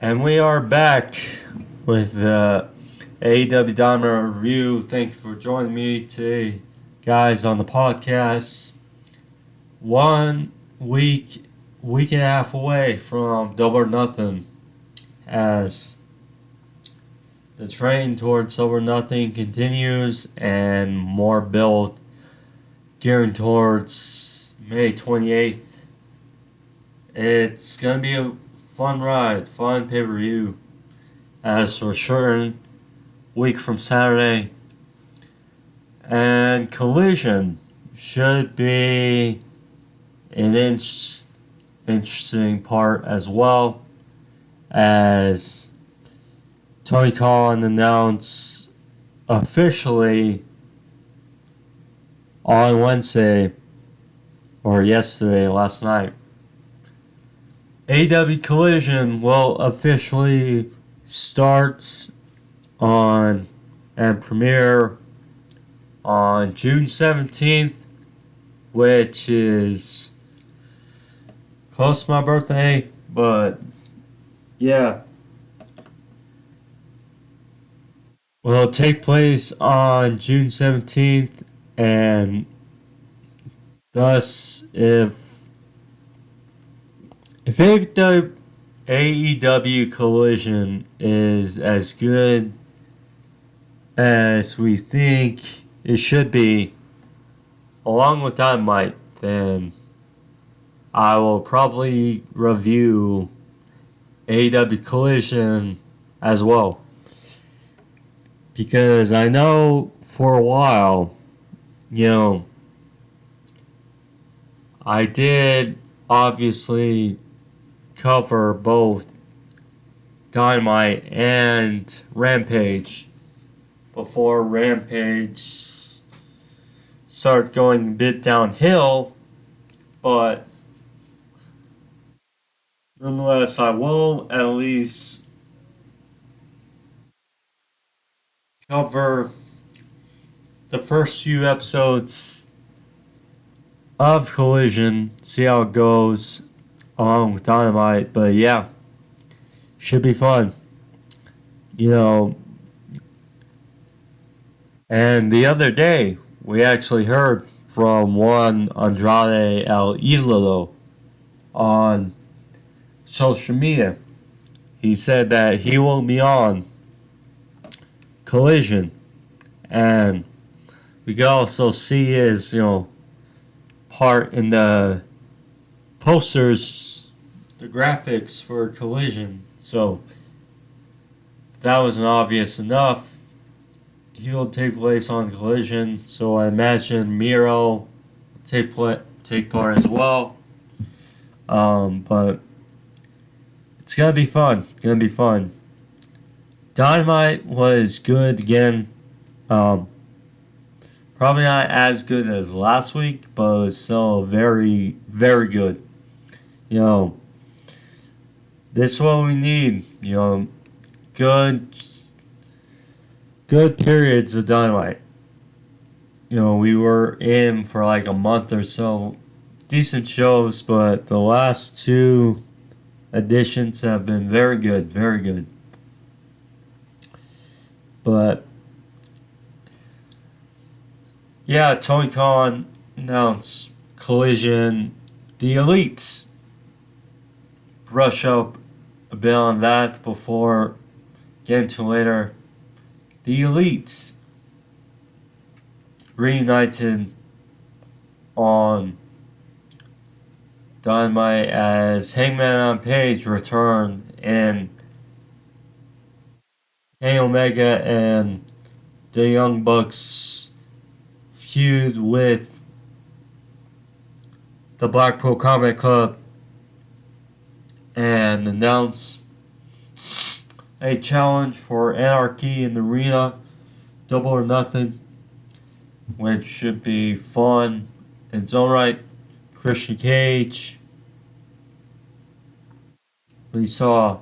And we are back with the AEW Dynamite review. Thank you for joining me today, guys, on the podcast. 1 week, week and a half away from Double or Nothing, as the train towards Double or Nothing continues and more build gearing towards May 28th. It's going to be a fun ride, fun pay-per-view, as for sure, week from Saturday. And Collision should be an interesting part as well, as Tony Khan announced officially on Wednesday, or yesterday, last night, AEW Collision will officially start on and premiere on June 17th, which is close to my birthday, but yeah. Will take place on June 17th, and thus, if the AEW Collision is as good as we think it should be, along with Dynamite, then I will probably review AEW Collision as well. Because I know for a while, I did obviously cover both Dynamite and Rampage before Rampage started going a bit downhill, but nonetheless, I will at least cover the first few episodes of Collision, see how it goes along with Dynamite. But yeah, should be fun, and the other day we actually heard from one Andrade El Idolo on social media. He said that he will be on Collision, and we could also see his part in the posters, the graphics for Collision. So if that wasn't obvious enough, he will take place on Collision. So I imagine Miro will take part as well. But it's gonna be fun. Dynamite was good again. Probably not as good as last week, but it was still very, very good. This is what we need. Good periods of Dynamite. We were in for like a month or so. Decent shows, but the last two editions have been very good, very good. But yeah, Tony Khan announced Collision, the Elites. Brush up a bit on that before getting to later. The Elites reunited on Dynamite as Hangman Page returned, and Kenny Omega and the Young Bucks feud with the Blackpool Combat Club and announced a challenge for Anarchy in the Arena, Double or Nothing, which should be fun in its own right. Christian Cage, we saw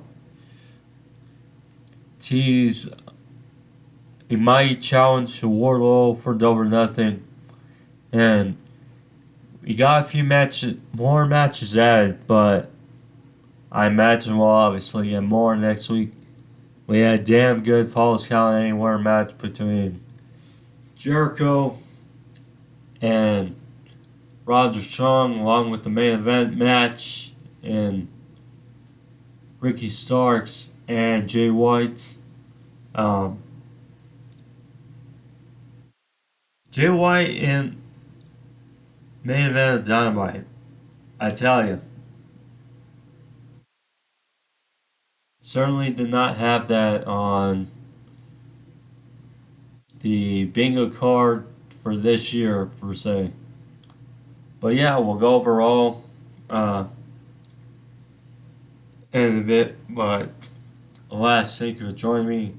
tease a mighty challenge to Wardlow for Double or Nothing, and we got a few more matches added, but I imagine we'll obviously get more next week. We had a damn good Falls Count Anywhere match between Jericho and Roger Strong, along with the main event match and Ricky Starks and Jay White. Um, Jay White in main event of Dynamite. I tell you, certainly did not have that on the bingo card for this year per se. But yeah, we'll go overall in a bit. But alas, thank you for joining me.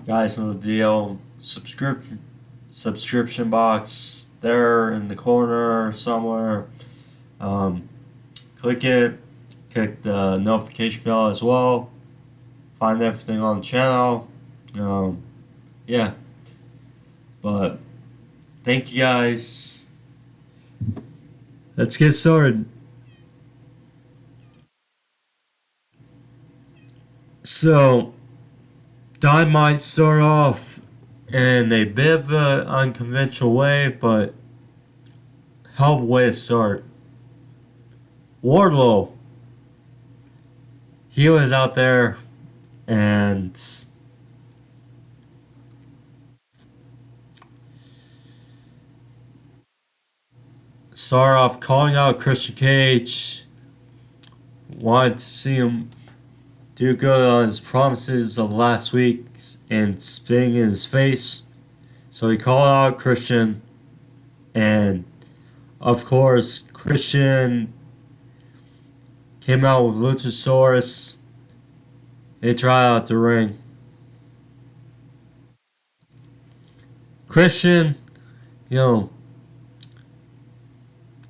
Guys, know the deal. Subscription box there in the corner somewhere. Click it. Click the notification bell as well. Find everything on the channel. Yeah. But thank you guys. Let's get started. So, Dynamite start off in a bit of an unconventional way, but hell of a way to start. Wardlow, he was out there and started off calling out Christian Cage. Wanted to see him do good on his promises of last week and spitting in his face. So he called out Christian, and of course, Christian came out with Luchasaurus. They tried out the ring. Christian,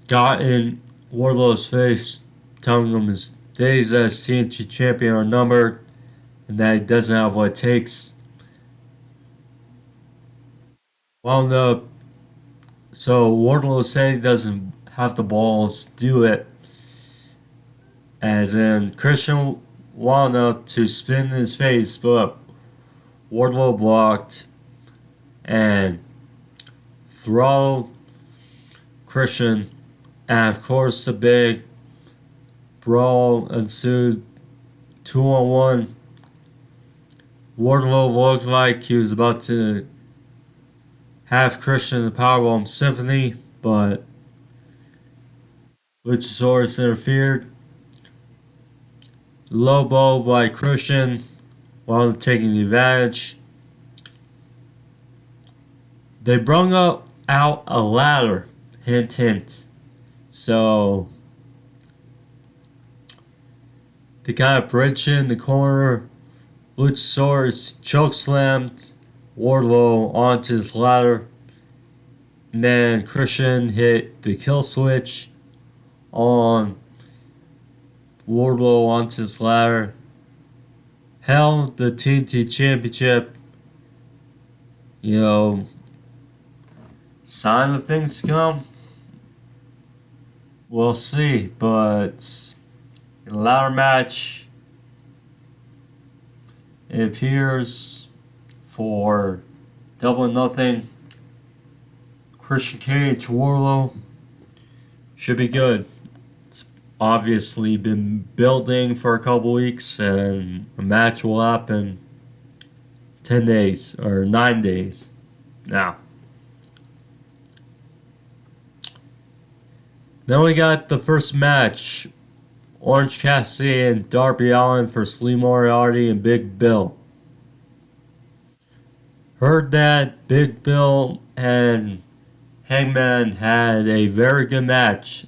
got in Wardlow's face, telling him his days as TNT champion are numbered and that he doesn't have what it takes. Wound up, so Wardlow said he doesn't have the balls to do it. As in, Christian wound up to spin in his face, but Wardlow blocked and throw Christian. And of course, the big brawl ensued. 2-on-1. Wardlow looked like he was about to have Christian the Powerbomb Symphony, but Luchasaurus interfered. Low blow by Christian while taking the advantage. They brung out a ladder. Hint, hint. So they kind of bridge in the corner. Luchasaurus chokeslammed Wardlow onto this ladder. And then Christian hit the kill switch on Wardlow onto this ladder. Held the TNT Championship. Sign of things to come. We'll see, but in the ladder match, it appears for Double or Nothing, Christian Cage, Wardlow should be good. It's obviously been building for a couple weeks, and a match will happen 10 days or 9 days now. Then we got the first match. Orange Cassidy and Darby Allin versus Moriarity and Big Bill. Heard that Big Bill and Hangman had a very good match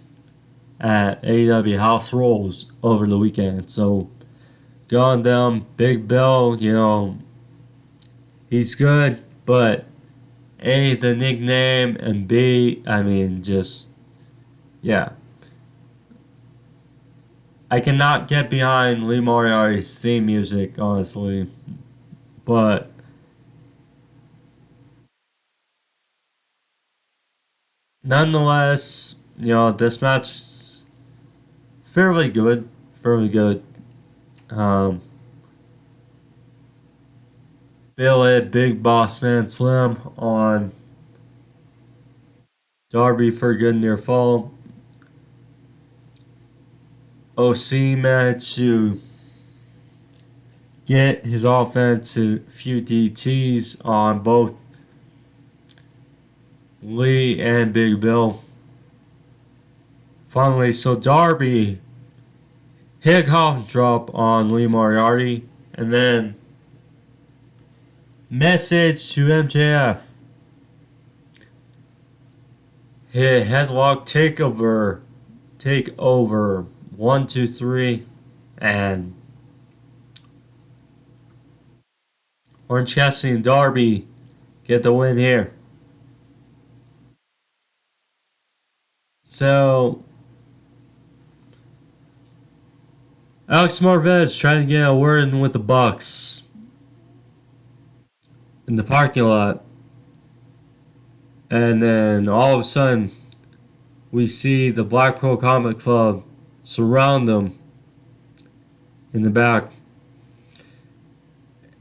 at AEW House Rules over the weekend. So, go on them. Big Bill, he's good, but A, the nickname, and B, yeah. I cannot get behind Lee Moriarty's theme music, honestly. But nonetheless, this match is fairly good. Fairly good. Bill hit Big Boss Man Slim on Darby for a good near fall. OC managed to get his offense to a few DTs on both Lee and Big Bill. Finally, so Darby hit a coffin drop on Lee Moriarty, and then message to MJF. Hit headlock takeover 1, 2, 3, and Orange Cassidy and Darby get the win here. So Alex Marvez trying to get a word in with the Bucks in the parking lot. And then all of a sudden, we see the Blackpool Comic Club surround them in the back.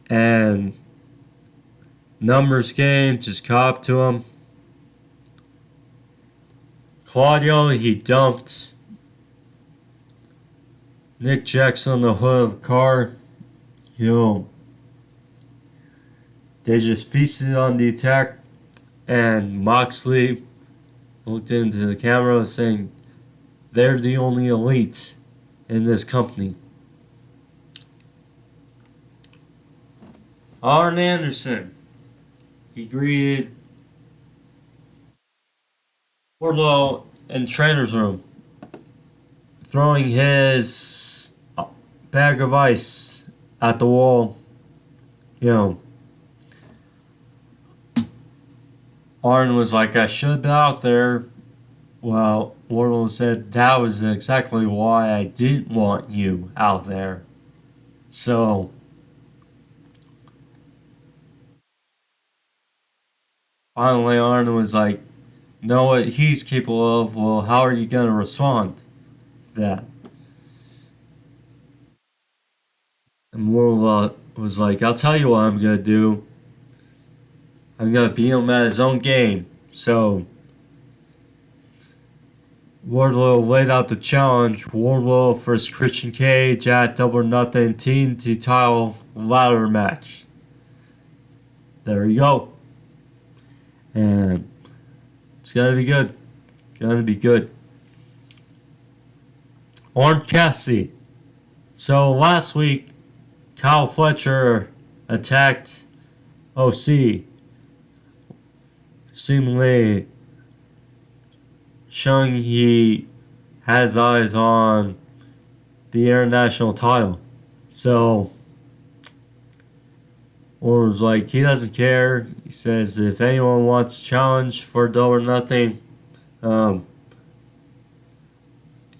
And numbers game just caught up to him. Claudio, he dumped Nick Jackson on the hood of a car. They just feasted on the attack, and Moxley looked into the camera saying they're the only elite in this company. Arn Anderson, he greeted Wardlow in the trainer's room, throwing his bag of ice at the wall. Arn was like, I should have been out there. Well, Wardlow said that was exactly why I didn't want you out there. So finally Arn was like, know what he's capable of. Well, how are you going to respond to that? And Wardlow was like, I'll tell you what I'm going to do. I'm going to beat him at his own game. So Wardlow laid out the challenge. Wardlow versus Christian Cage at Double or Nothing TNT title ladder match. There you go. And it's going to be good. Going to be good. Orange Cassidy. So last week, Kyle Fletcher attacked OC, seemingly showing he has eyes on the international title. So, or was like, he doesn't care. He says if anyone wants to challenge for Double or Nothing, go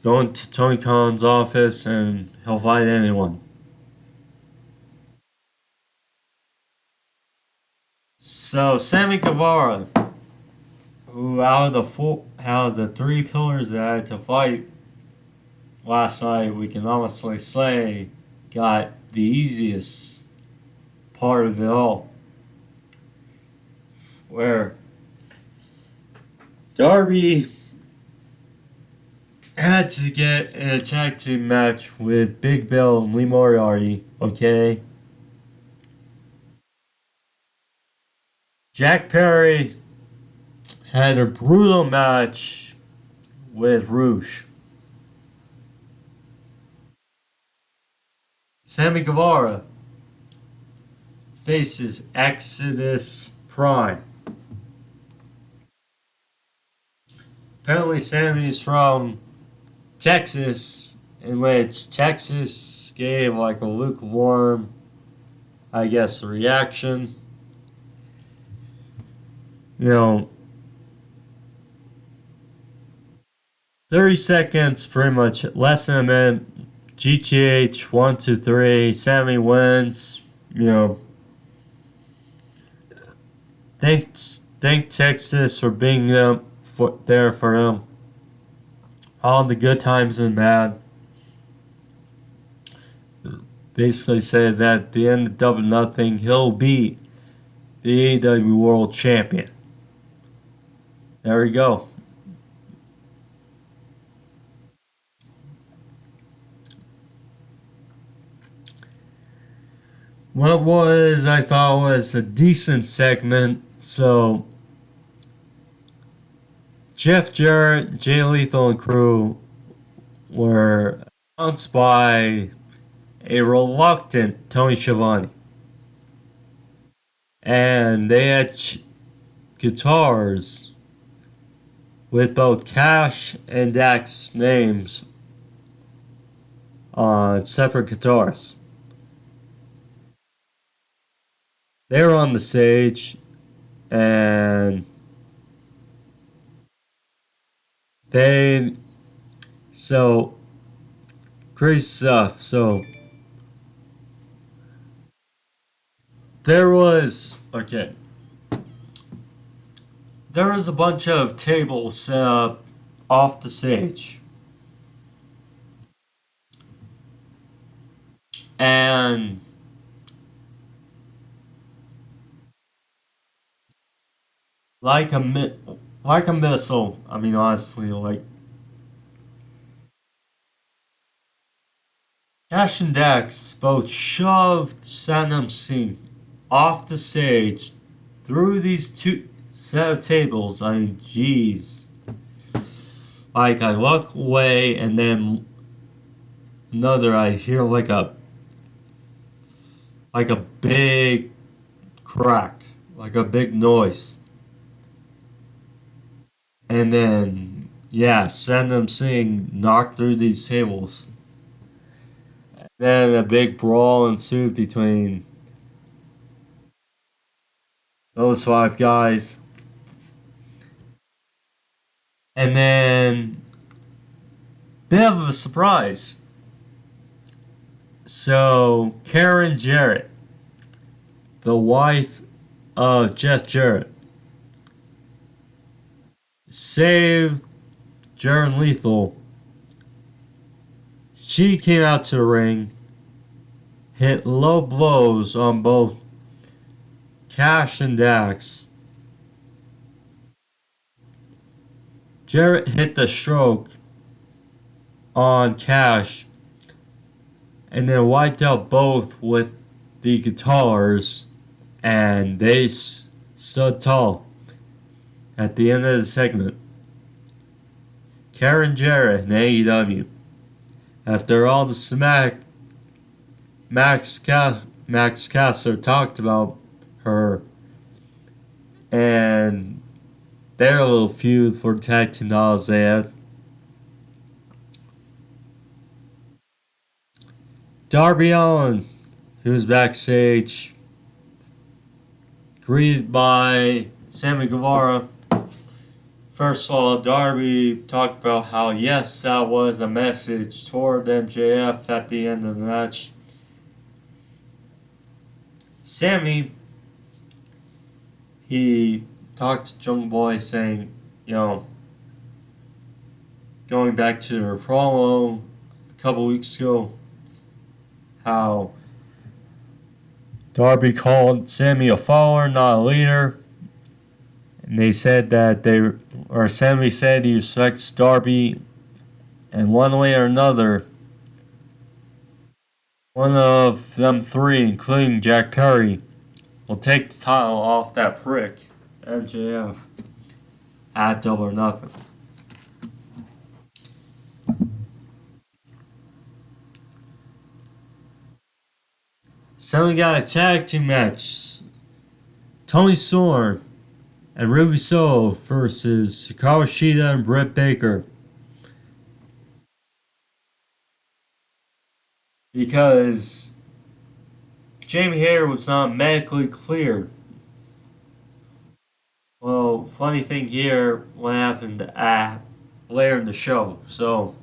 into Tony Khan's office and he'll fight anyone. So Sammy Guevara, who out of the three pillars that had to fight last night, we can honestly say got the easiest part of it all. Where Darby had to get an attack team match with Big Bill and Lee Moriarty, okay? Jack Perry had a brutal match with Rouge. Sammy Guevara faces Exodus Prime. Apparently Sammy's from Texas, in which Texas gave like a lukewarm, I guess, reaction. 30 seconds, pretty much less than a minute. GTH 1, 2, 3. Sammy wins. Thank Texas for being there for him. All the good times and bad. basically said that at the end of Double Nothing, he'll be the AEW World Champion. There we go. What was, I thought, was a decent segment. So, Jeff Jarrett, Jay Lethal, and crew were announced by a reluctant Tony Schiavone. And they had guitars with both Cash and Dax's names on separate guitars. They were on the stage and so crazy stuff. So there was a bunch of tables set up off the stage. And like a missile, I mean, honestly, like Cash and Dax both shoved Satnam Singh off the stage through these two set of tables. I mean, jeez. Like, I look away and then I hear like a big crack, like a big noise. And then, yeah, Satnam Singh knocked through these tables. Then a big brawl ensued between those five guys. And then, bit of a surprise. So, Karen Jarrett, the wife of Jeff Jarrett, saved Jarrett Lethal. She came out to the ring, hit low blows on both Cash and Dax. Jarrett hit the stroke on Cash and then wiped out both with the guitars, and they stood tall at the end of the segment. Karen Jarrett in AEW. After all the smack Max Caster talked about her and their little feud for tag team titles they had. Darby Allin, who was backstage, greeted by Sammy Guevara. First of all, Darby talked about how, yes, that was a message toward MJF at the end of the match. Sammy, he talked to Jungle Boy saying, going back to her promo a couple weeks ago, how Darby called Sammy a follower, not a leader. And they said that Sammy said he respects Darby, and one way or another, one of them three, including Jack Perry, will take the title off that prick, MJF, at Double or Nothing. Suddenly got a tag team match. Toni Storm and Ruby Soho versus Hikaru, Shida, and Britt Baker. Because Jamie Hayter was not medically cleared. Well, funny thing here, what happened later in the show. So,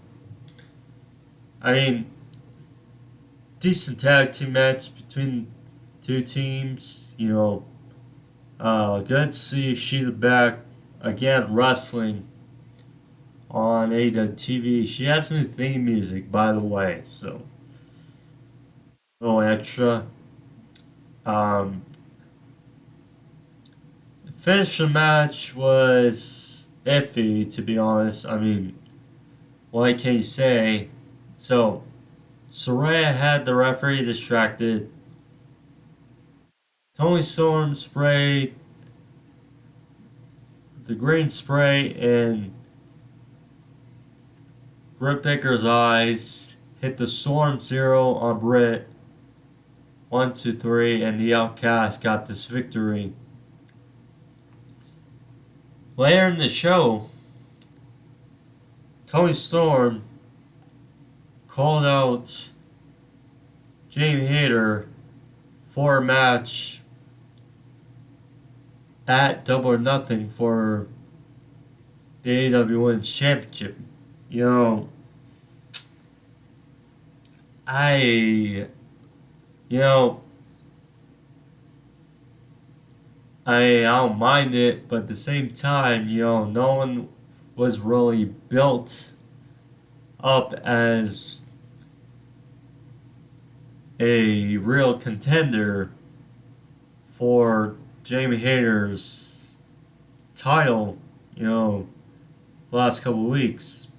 I mean, decent tag team match between two teams. Good to see Shida back again wrestling on AEW TV. She has new theme music, by the way. So little extra. Um, Finish the match was iffy, to be honest. I mean, what can you say? So, Soraya had the referee distracted. Tony Storm sprayed the green spray in Britt Baker's eyes, hit the Storm Zero on Britt. 1, 2, 3, and the Outcast got this victory. Later in the show, Tony Storm called out Jamie Hayter for a match at Double or Nothing for the AEW Women's Championship. You know, I, you know, I don't mind it, but at the same time, no one was really built up as a real contender for Jamie Hayter's title, the last couple of weeks.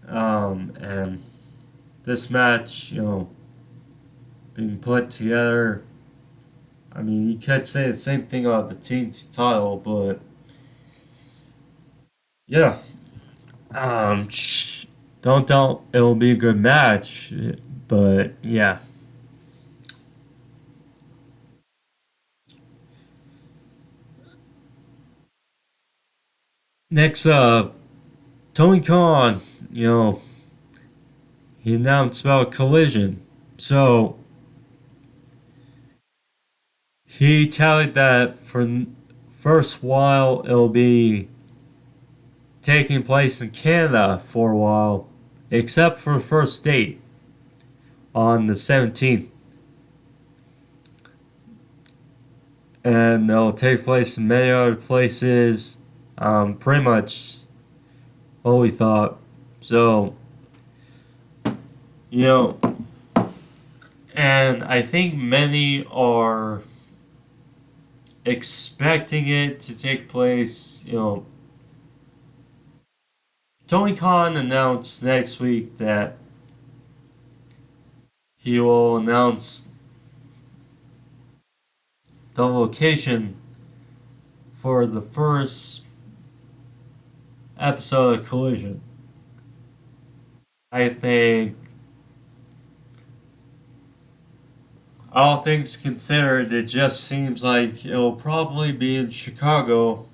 And this match, being put together, I mean, you could say the same thing about the TNT title, but yeah, um, don't doubt it'll be a good match, but yeah. Next up, Tony Khan, he announced about Collision. So he tallied that for first while it'll be taking place in Canada for a while, except for the first date on the 17th. And it'll take place in many other places. Pretty much what we thought. So, you know, and I think many are expecting it to take place. Tony Khan announced next week that he will announce the location for the first episode of Collision. I think, all things considered, it just seems like it'll probably be in Chicago.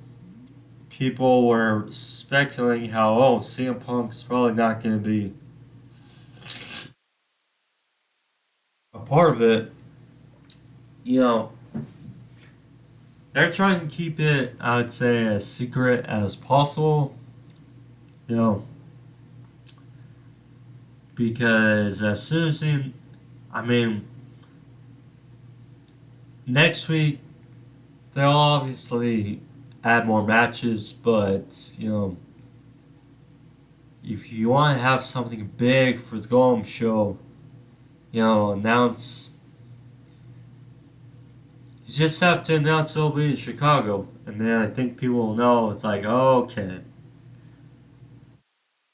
People were speculating how, CM Punk's probably not going to be a part of it. They're trying to keep it, I would say, as secret as possible. Because as soon as I mean, next week they'll obviously add more matches, but if you want to have something big for the Golem show, announce. You just have to announce it'll be in Chicago, and then I think people will know. It's like, okay,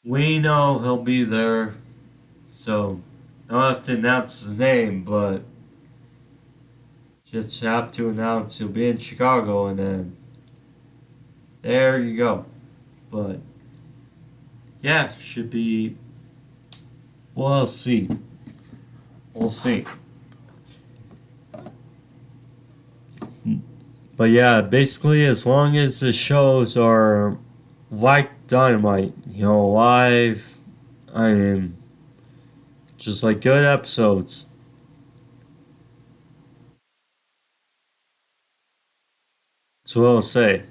we know he'll be there, so don't have to announce his name, but just have to announce he'll be in Chicago, and then there you go. But yeah, should be. We'll see. We'll see. But yeah, basically, as long as the shows are like Dynamite, live, I mean, just like good episodes. That's what I'll say.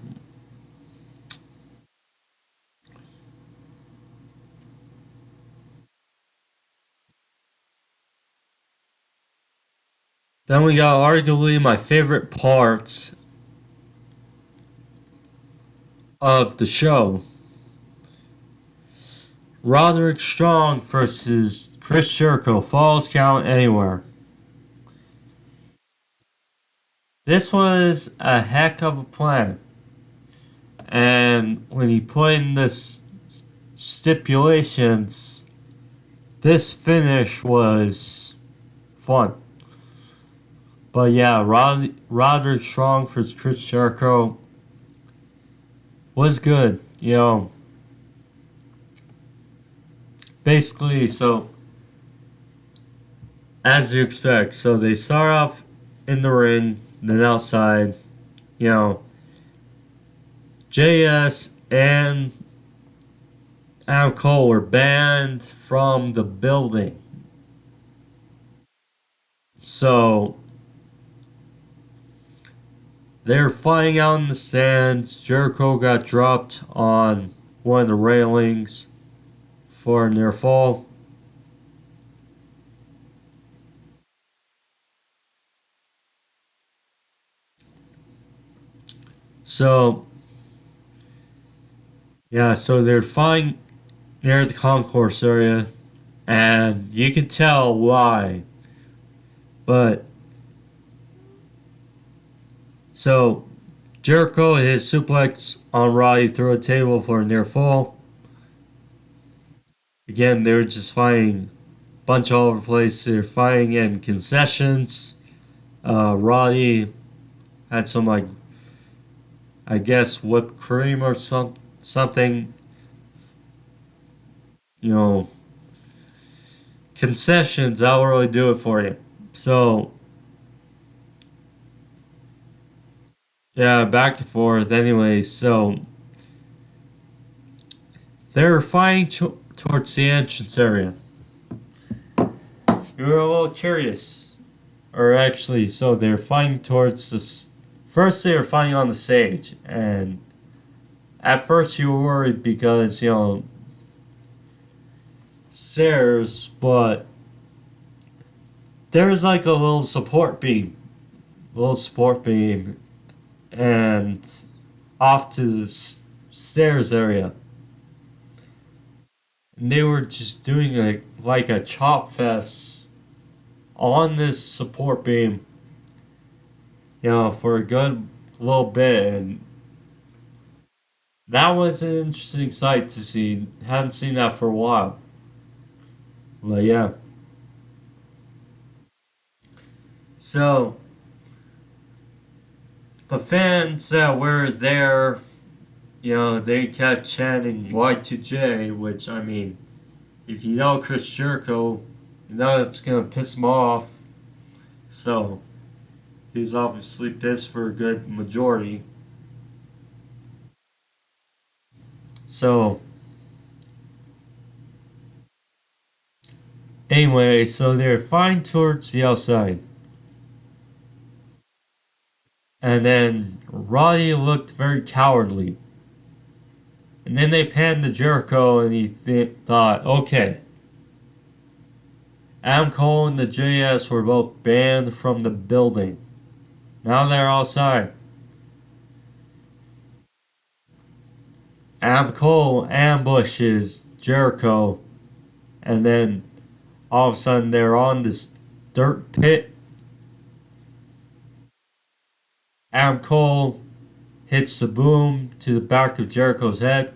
Then we got arguably my favorite part of the show. Roderick Strong versus Chris Jericho Falls count anywhere. This was a heck of a plan. And when you put in this stipulations, this finish was fun. But yeah, Roderick Strong for Chris Jericho was good. You know, basically, so as you expect, so they start off in the ring, then outside. You know, JS and Aew Cole were banned from the building. So they're fighting out in the stands. Jericho got dropped on one of the railings for a near fall. So yeah, so they're fighting near the concourse area, and you can tell why. But so Jericho hit his suplex on Roddy through a table for a near fall. Again, they were just fighting a bunch all over the place. They're fighting in concessions. Roddy had some, like, I guess whipped cream or something. You know, concessions, that'll really do it for you. So yeah, back and forth. Anyway, so they're fighting towards the entrance area. You were a little curious, or actually, so they're fighting towards the. First, they were fighting on the stage, and at first you were worried because, you know, stairs, but there's like a little support beam, and off to the stairs area. And they were just doing like a chop fest on this support beam, you know, for a good little bit, and that was an interesting sight to see. Haven't seen that for a while. But yeah. So the fans that were there, you know, they kept chanting Y2J, which, I mean, if you know Chris Jericho, you know that's going to piss him off. So he was obviously pissed for a good majority. So anyway, so they're flying towards the outside. And then Roddy looked very cowardly. And then they panned to Jericho, and he thought, okay, Aew Cole and the JS were both banned from the building. Now they're outside. Aew Cole ambushes Jericho, and then all of a sudden they're on this dirt pit. Aew Cole hits the boom to the back of Jericho's head.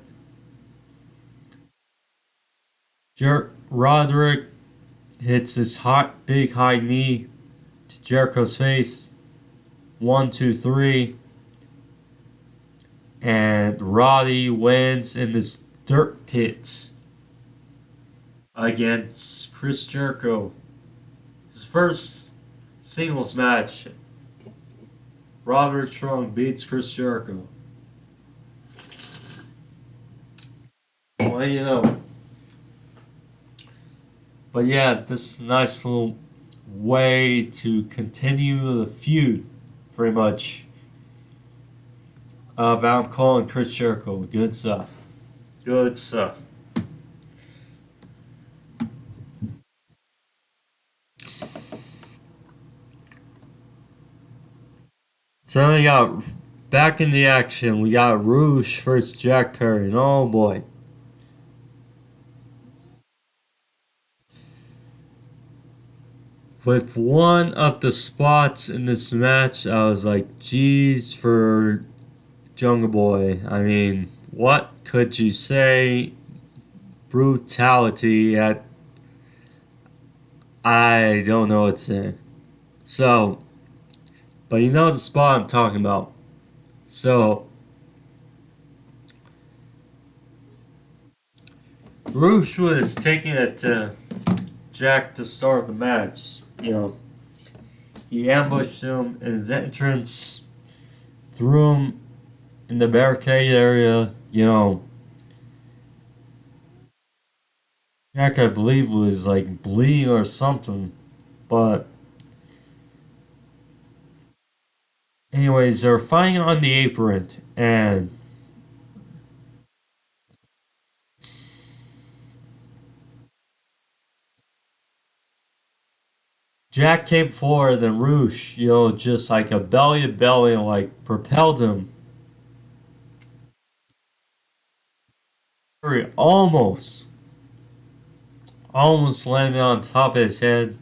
Roderick hits his big high knee to Jericho's face. 1, 2, 3. And Roddy wins in this dirt pit against Chris Jericho. His first singles match. Roderick Strong beats Chris Jericho. Well, you know. But yeah, this is a nice little way to continue the feud, pretty much, of Aew Cole and Chris Jericho. Good stuff. Good stuff. So we got back in the action. We got Rouge versus Jack Perry. And oh boy. With one of the spots in this match, I was like, geez, for Jungle Boy. I mean, what could you say? Brutality at. I don't know what to say. So, but you know the spot I'm talking about. So, Roosh was taking it to Jack to start the match. He ambushed him in his entrance, threw him in the barricade area. Jack, I believe, was like bleeding or something. But, anyways, they're fighting on the apron, and Jack came forward, and Roosh, just like a belly to belly, like propelled him. Almost, almost landed on top of his head.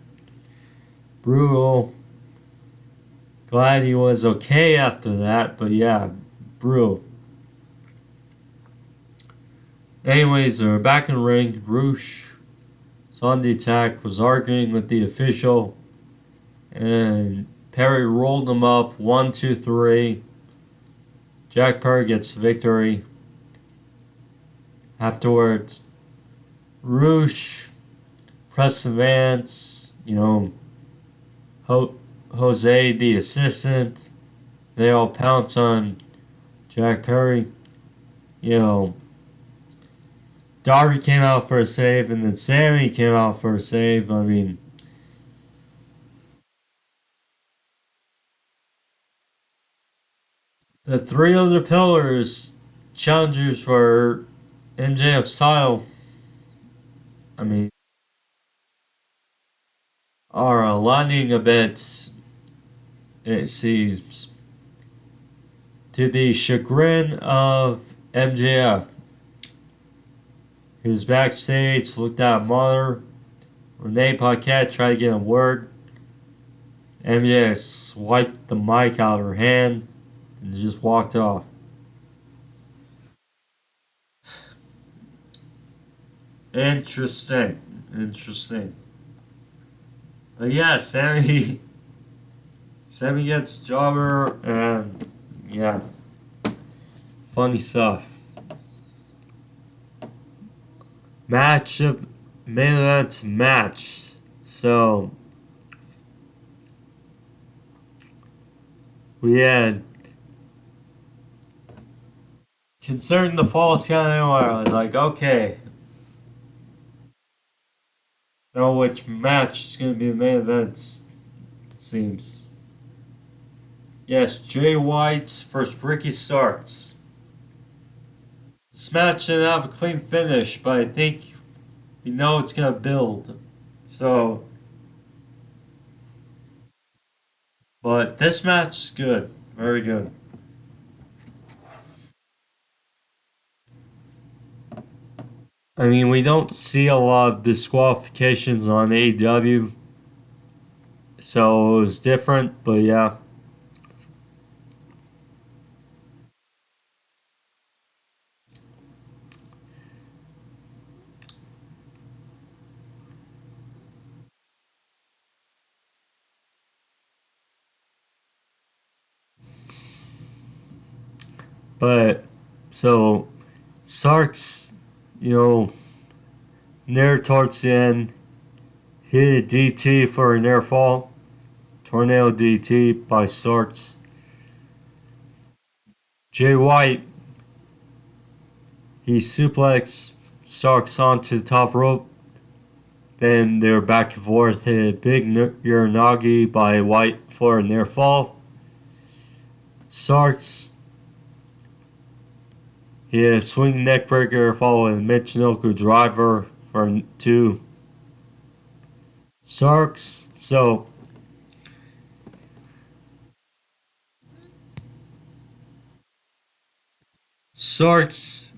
Brutal. Glad he was okay after that, but yeah, brutal. Anyways, they're back in the ring. Roosh was on the attack, was arguing with the official, and Perry rolled him up. 1, 2, 3. Jack Perry gets the victory. Afterwards, Roosh, Preston Vance, Jose, the assistant, they all pounce on Jack Perry. Darby came out for a save, and then Sammy came out for a save. I mean, the three other pillars, challengers for MJF's title, I mean, are aligning a bit, it seems, to the chagrin of MJF. He was backstage, looked at a monitor. Renee Paquette tried to get a word. MJF swiped the mic out of her hand and just walked off. Interesting. But yeah, Sammy gets jobber, and yeah, funny stuff. Main event match. So we had, concerning the Falls Count Anywhere, I was like, okay, know which match is going to be the main event, it seems. Yes, Jay White versus Ricky Starks. This match didn't have a clean finish, but I think we know it's going to build. So, but this match is good. Very good. I mean, we don't see a lot of disqualifications on AEW, so it was different, but yeah. But, so, Starks, near towards the end, hit a DT for a near fall. Tornado DT by Starks. Jay White, he suplexed Starks onto the top rope. Then they were back and forth. Hit a big Uranagi by White for a near fall. Starks, he had a swing neckbreaker followed a Michinoku driver for 2. Starks, so Starks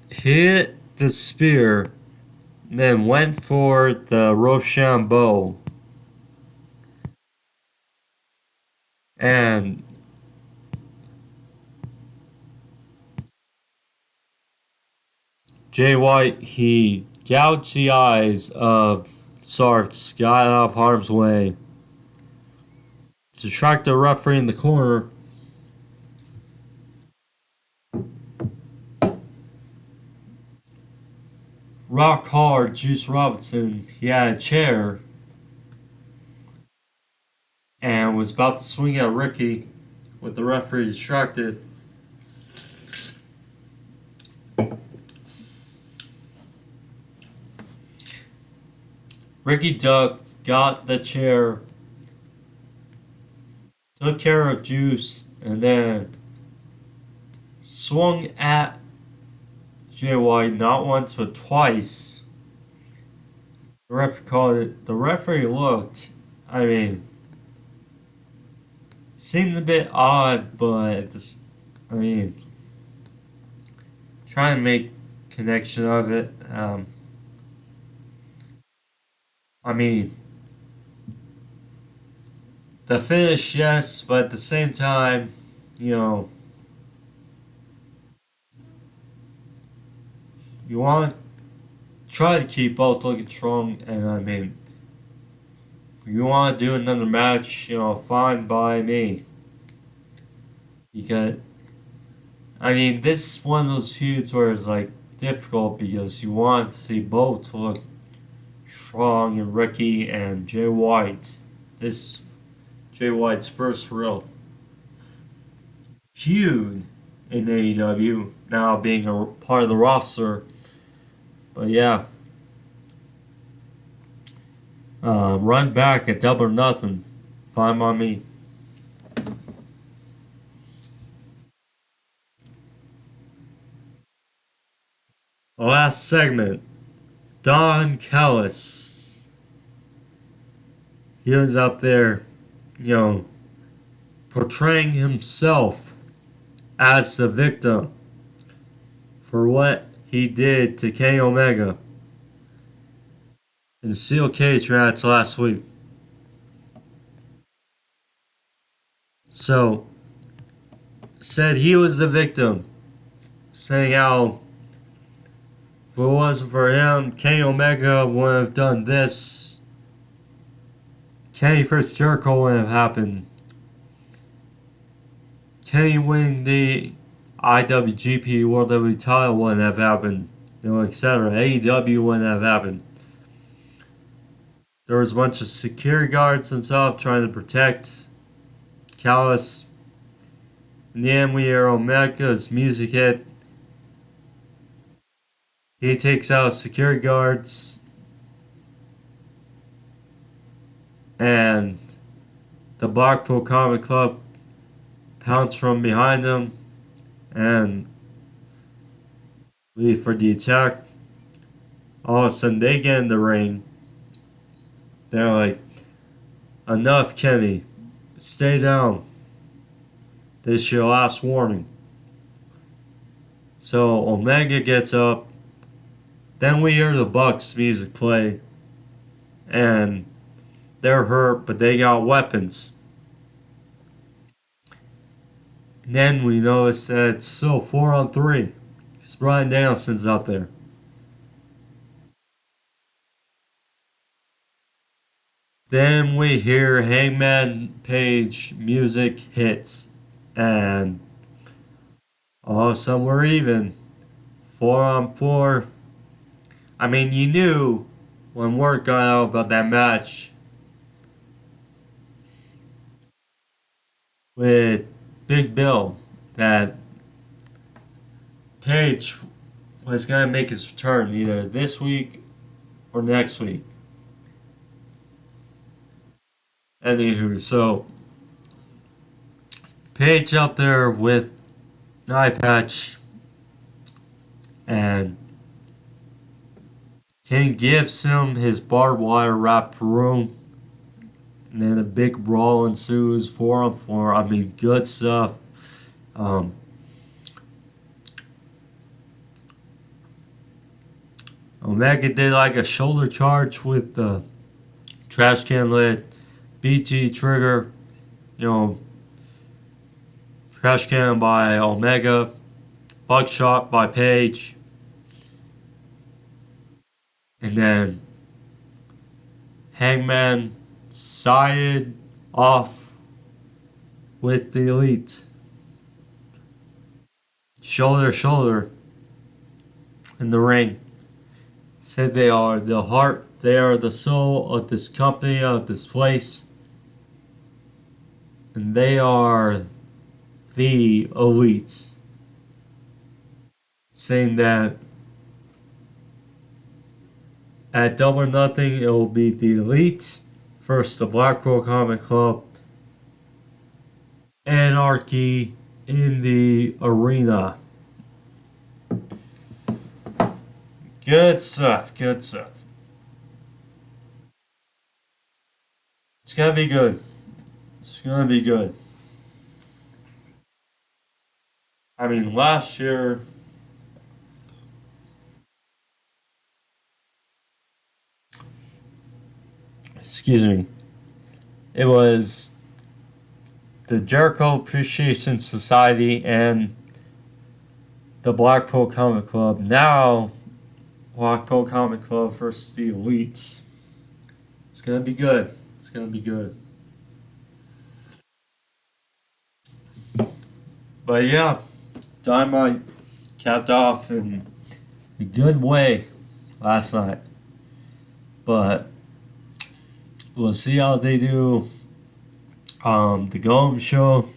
hit the spear, then went for the Rochambeau. And Jay White, he gouged the eyes of Sarks, got out of harm's way, distracted the referee in the corner. Rock hard, Juice Robinson, he had a chair and was about to swing at Ricky with the referee distracted. Ricky ducked, got the chair, took care of Juice, and then swung at Jay White not once but twice. The referee called it. The referee looked. I mean, seemed a bit odd, but I mean, trying to make connection of it. I mean, the finish, yes, but at the same time, you know, you want to try to keep both looking strong, and I mean, if you want to do another match, you know, fine by me. Because, I mean, this is one of those feuds where it's like difficult because you want to see both look strong, and Ricky and Jay White. This Jay White's first real feud in AEW, now being a part of the roster. But yeah, run back at Double or Nothing. Fine by me. The last segment, Don Callis. He was out there, you know, portraying himself as the victim for what he did to Kenny Omega in the Steel Cage match last week. So, said he was the victim, saying how if it wasn't for him, Kenny Omega wouldn't have done this. Kenny vs. Jericho wouldn't have happened. Kenny winning the IWGP World WWE title wouldn't have happened. You know, etc. AEW wouldn't have happened. There was a bunch of security guards and stuff trying to protect Callis. In the end, we hear Omega's music hit. He takes out security guards. And the Blackpool Combat Club pounce from behind him and leave for the attack. All of a sudden, they get in the ring. They're like, enough, Kenny. Stay down. This is your last warning. So Omega gets up. Then we hear the Bucks music play. And they're hurt, but they got weapons. And then we notice that it's still 4-on-3. Because Bryan Danielson's out there. Then we hear Hangman Page music hits. And all of a sudden we're even. 4-on-4. I mean, you knew when word got out about that match with Big Bill that Page was going to make his return either this week or next week. Anywho, so Page out there with an eye patch, and King gives him his barbed wire wrapped room. And then a big brawl ensues, 4-on-4. I mean, good stuff. Omega did like a shoulder charge with the trash can lid. BT trigger, you know, Crash Can by Omega, Buckshot by Page, and then Hangman sided off with the Elite. Shoulder to shoulder in the ring. Said they are the heart, they are the soul of this company, of this place. And they are the Elite. Saying that at Double or Nothing, it will be the Elite versus the Blackpool Combat Club. Anarchy in the arena. Good stuff, good stuff. It's gonna be good. It's gonna be good. I mean, last year, excuse me, it was the Jericho Appreciation Society and the Blackpool Comic Club. Now, Blackpool Comic Club versus the Elite. It's gonna be good. It's gonna be good. But yeah, Dynamite capped off in a good way last night. But we'll see how they do the Golem show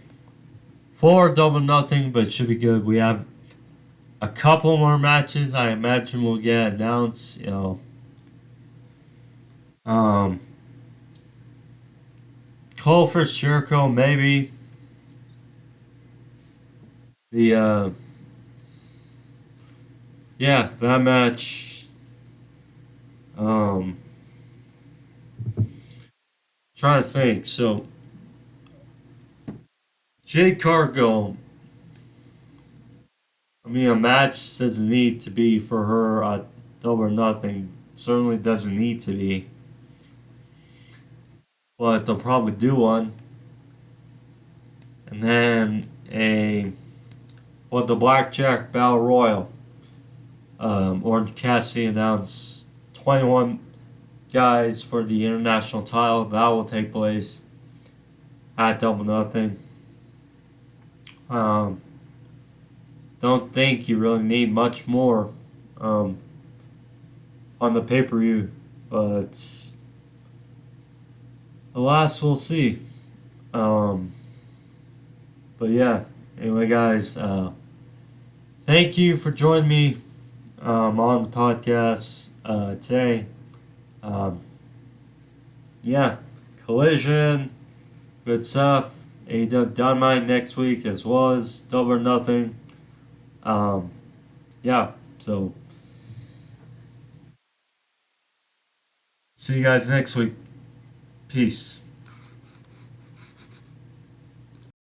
for Double Nothing, but it should be good. We have a couple more matches I imagine will get announced, Cole vs. Jericho, maybe. That match. Trying to think. So, Jade Cargill. I mean, a match doesn't need to be for her at Double or Nothing. Certainly doesn't need to be. But they'll probably do one. And then the Blackjack Battle Royal. Orange Cassidy announced 21 guys for the international title. That will take place at Double Nothing. Don't think you really need much more on the pay-per-view, but alas, we'll see. But yeah, anyway, guys, thank you for joining me on the podcast today. Collision, good stuff. AEW Dynamite next week, as well as Double or Nothing. So see you guys next week. Peace.